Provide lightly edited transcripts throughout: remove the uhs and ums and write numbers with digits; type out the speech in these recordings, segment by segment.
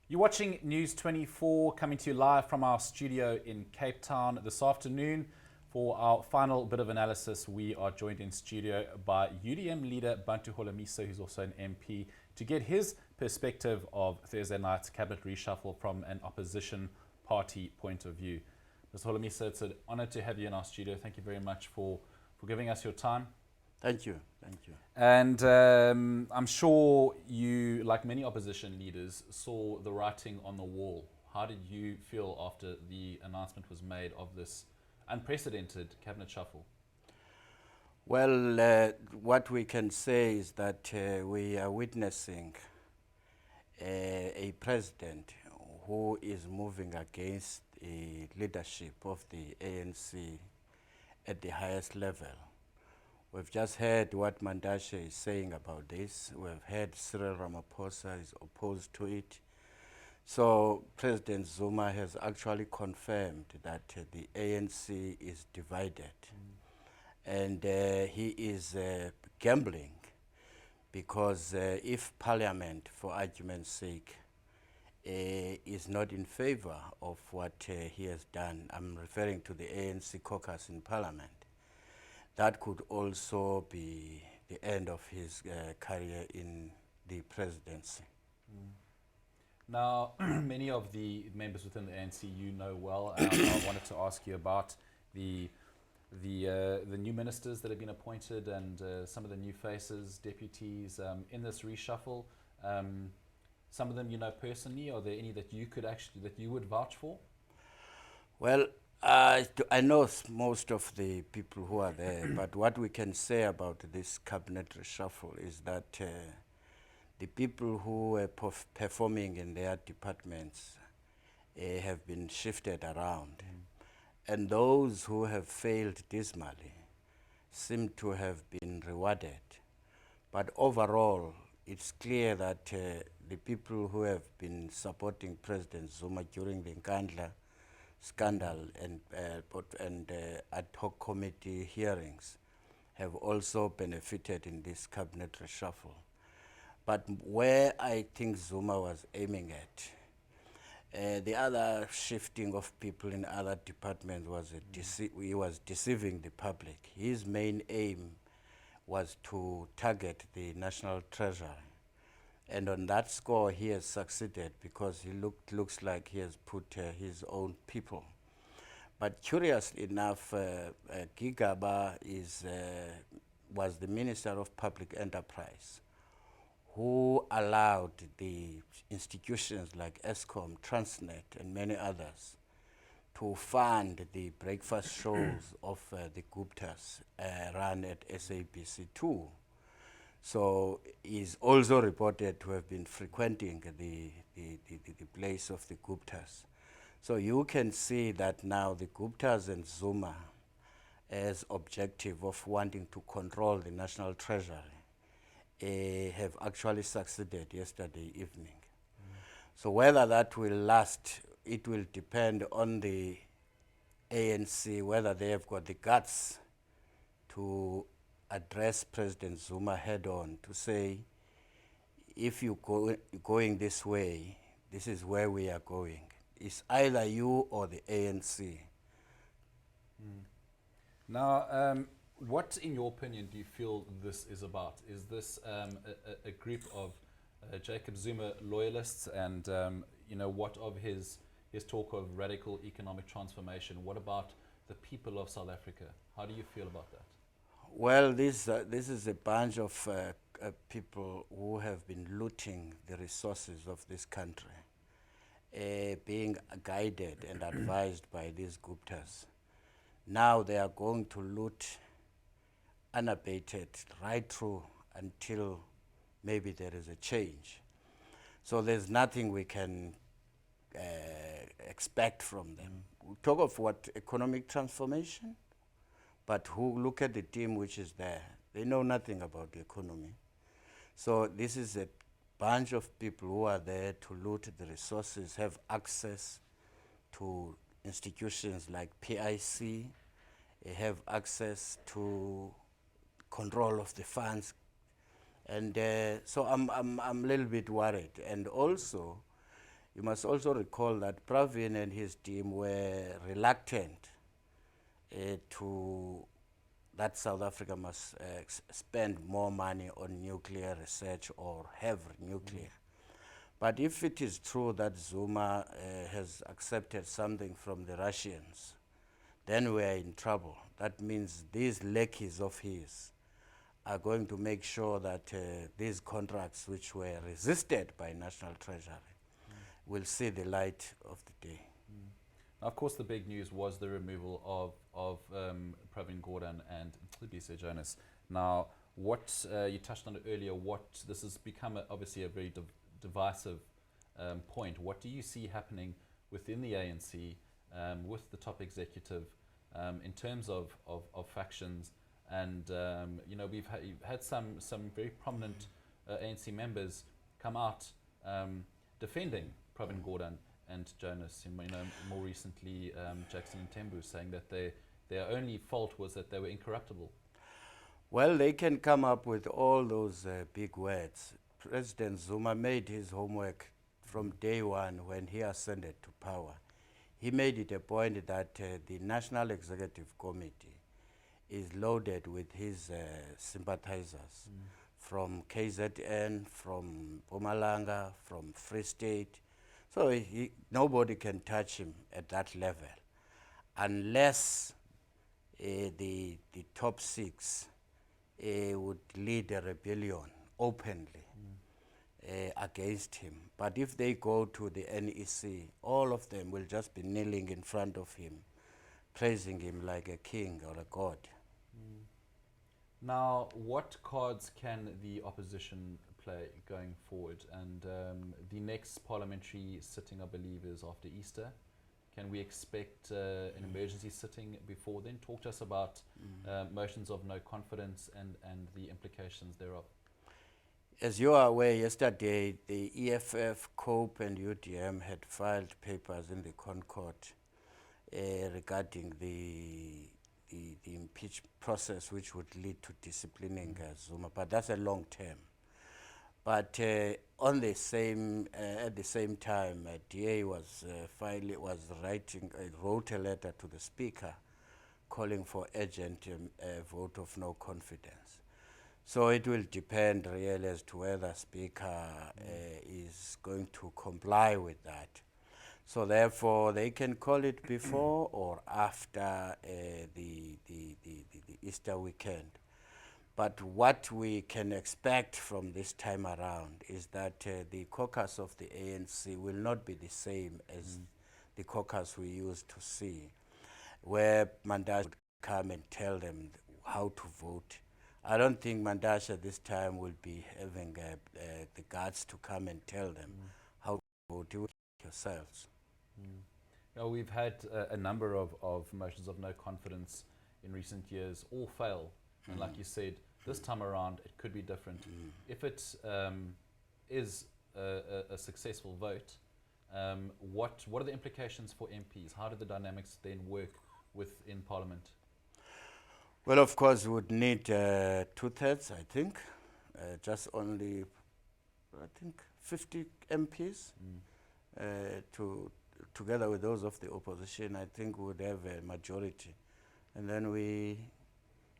You're watching News 24 coming to you live from our studio in Cape Town this afternoon. For our final bit of analysis, we are joined in studio by UDM leader Bantu Holomisa, who's also an MP, to get his perspective of Thursday night's cabinet reshuffle from an opposition party point of view. Mr. Holomisa, it's an honor to have you in our studio. Thank you very much for giving us your time. Thank you. And I'm sure you, like many opposition leaders, saw the writing on the wall. How did you feel after the announcement was made of this unprecedented cabinet shuffle? Well, what we can say is that we are witnessing a president who is moving against the leadership of the ANC at the highest level. We've just heard what Mandashe is saying about this. We've heard Cyril Ramaphosa is opposed to it. So President Zuma has actually confirmed that the ANC is divided. And he is gambling because if Parliament, for argument's sake, is not in favor of what he has done, I'm referring to the ANC caucus in Parliament, that could also be the end of his career in the presidency. Now, many of the members within the ANC you know well. I wanted to ask you about the new ministers that have been appointed and some of the new faces, deputies in this reshuffle. Some of them you know personally. Are there any that you would vouch for? Well, I know most of the people who are there, but what we can say about this cabinet reshuffle is that the people who were performing in their departments have been shifted around. And those who have failed dismally seem to have been rewarded. But overall, it's clear that the people who have been supporting President Zuma during the Nkandla scandal and ad hoc committee hearings have also benefited in this cabinet reshuffle. But where I think Zuma was aiming at, the other shifting of people in other departments was he was deceiving the public. His main aim was to target the National Treasury. And on that score, he has succeeded because he looks like he has put his own people. But curiously enough, Gigaba was the Minister of Public Enterprise who allowed the institutions like ESCOM, Transnet, and many others to fund the breakfast shows of the Guptas run at SABC2. So he's also reported to have been frequenting the place of the Guptas. So you can see that now the Guptas and Zuma, as objective of wanting to control the National Treasury, have actually succeeded yesterday evening. So whether that will last, it will depend on the ANC, whether they have got the guts to address President Zuma head on, to say, if you're going this way, this is where we are going. It's either you or the ANC. Now, what, in your opinion, do you feel this is about? Is this a group of Jacob Zuma loyalists? And what of his talk of radical economic transformation? What about the people of South Africa? How do you feel about that? Well, this is a bunch of people who have been looting the resources of this country, being guided and advised by these Guptas. Now they are going to loot unabated right through until maybe there is a change. So there's nothing we can expect from them. We talk of what economic transformation, but who look at the team which is there, they know nothing about the economy. So this is a bunch of people who are there to loot the resources, have access to institutions like PIC, have access to control of the funds. And so I'm a little bit worried. And also, you must also recall that Pravin and his team were reluctant to that South Africa must spend more money on nuclear research or have nuclear. But if it is true that Zuma has accepted something from the Russians, then we are in trouble. That means these lackeys of his are going to make sure that these contracts which were resisted by National Treasury will see the light of the day. Of course, the big news was the removal of Pravin Gordhan and Libise Jonas. Now, what you touched on it earlier, what this has become obviously a very divisive point. What do you see happening within the ANC with the top executive in terms of factions? And we've had some very prominent ANC members come out defending Pravin Gordhan and Jonas. More recently, Jackson and Tembu saying that their only fault was that they were incorruptible. Well, they can come up with all those big words. President Zuma made his homework from day one when he ascended to power. He made it a point that the National Executive Committee is loaded with his sympathizers from KZN, from Mpumalanga, from Free State. So nobody can touch him at that level unless the top six would lead a rebellion openly against him. But if they go to the NEC, all of them will just be kneeling in front of him, praising him like a king or a god. Now, what cards can the opposition play going forward? And the next parliamentary sitting, I believe, is after Easter. Can we expect an emergency sitting before then? Talk to us about motions of no confidence and the implications thereof. As you are aware, yesterday the EFF, COPE and UDM had filed papers in the Concord regarding the impeach process which would lead to disciplining Zuma, but that's a long term. But at the same time, DA wrote a letter to the Speaker calling for urgent vote of no confidence. So it will depend really as to whether Speaker is going to comply with that. So therefore, they can call it before or after the Easter weekend. But what we can expect from this time around is that the caucus of the ANC will not be the same as the caucus we used to see, where Mandasha would come and tell them how to vote. I don't think Mandasha this time will be having the guts to come and tell them how to vote. You yourselves. Now, we've had a number of motions of no confidence in recent years, all fail. And like you said, this time around, it could be different. If it is a successful vote, what are the implications for MPs? How do the dynamics then work within Parliament? Well, of course, we would need 2/3, I think. Just only, I think, 50 MPs together with those of the opposition. I think we would have a majority. And then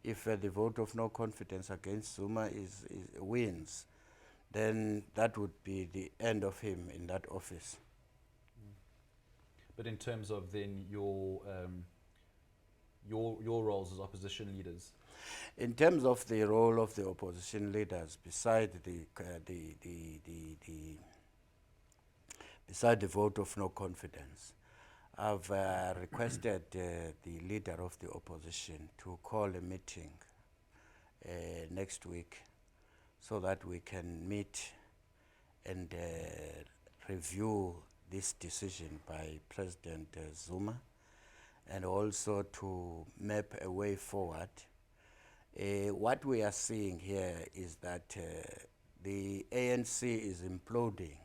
if the vote of no confidence against Zuma wins, then that would be the end of him in that office. But in terms of then your roles as opposition leaders? In terms of the role of the opposition leaders, beside the vote of no confidence, I've requested the leader of the opposition to call a meeting next week so that we can meet and review this decision by President Zuma, and also to map a way forward. What we are seeing here is that the ANC is imploding.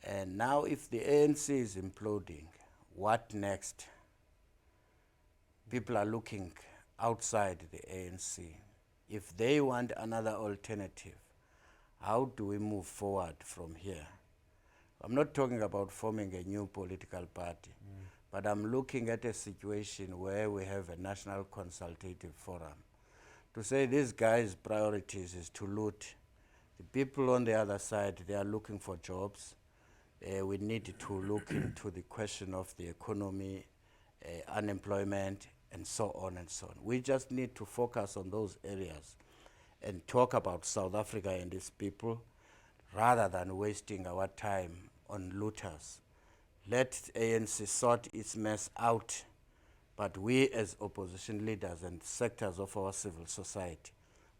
And now if the ANC is imploding, what next? People are looking outside the ANC. If they want another alternative, how do we move forward from here? I'm not talking about forming a new political party, but I'm looking at a situation where we have a national consultative forum to say this guy's priorities is to loot. The people on the other side, they are looking for jobs. We need to look into the question of the economy, unemployment, and so on and so on. We just need to focus on those areas and talk about South Africa and its people rather than wasting our time on looters. Let ANC sort its mess out, but we as opposition leaders and sectors of our civil society,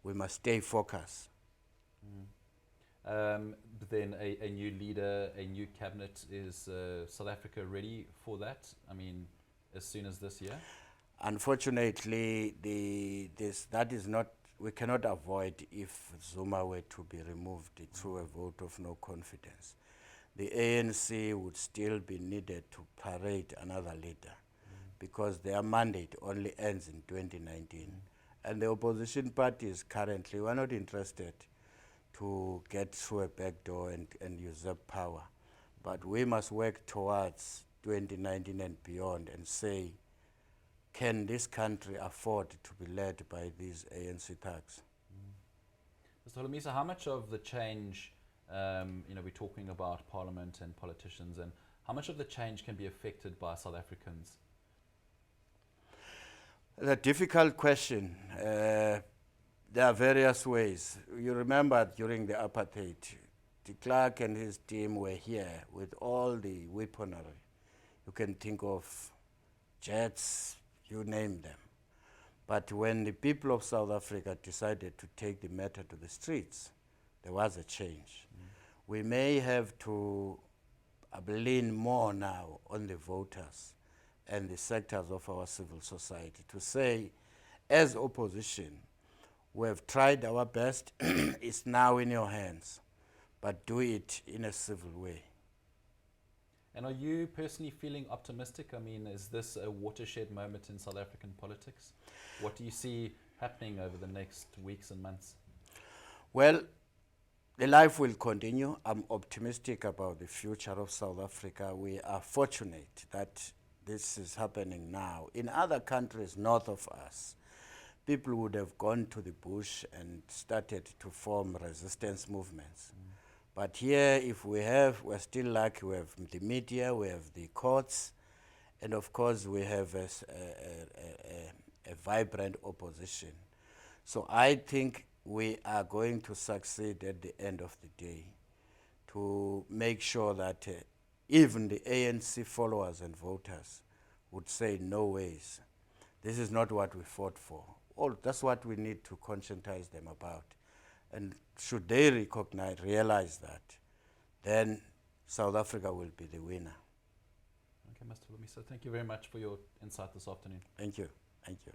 we must stay focused. But then a new leader, a new cabinet, is South Africa ready for that? I mean, as soon as this year? Unfortunately, that is not, we cannot avoid if Zuma were to be removed through a vote of no confidence. The ANC would still be needed to parade another leader because their mandate only ends in 2019. And the opposition parties currently were not interested to get through a back door and usurp power. But we must work towards 2019 and beyond and say, can this country afford to be led by these ANC thugs? Mr. Holomisa, how much of the change, we're talking about parliament and politicians, and how much of the change can be affected by South Africans? The difficult question. There are various ways. You remember during the apartheid, de Klerk and his team were here with all the weaponry. You can think of jets, you name them. But when the people of South Africa decided to take the matter to the streets, there was a change. We may have to lean more now on the voters and the sectors of our civil society to say, as opposition, we have tried our best, it's now in your hands, but do it in a civil way. And are you personally feeling optimistic? I mean, is this a watershed moment in South African politics? What do you see happening over the next weeks and months? Well, the life will continue. I'm optimistic about the future of South Africa. We are fortunate that this is happening now. In other countries north of us, people would have gone to the bush and started to form resistance movements. But here, if we're still lucky, we have the media, we have the courts, and of course we have a vibrant opposition. So I think we are going to succeed at the end of the day to make sure that even the ANC followers and voters would say, no ways, this is not what we fought for. That's what we need to conscientize them about. And should they realize that, then South Africa will be the winner. Okay, Mr. Holomisa, thank you very much for your insight this afternoon. Thank you. Thank you.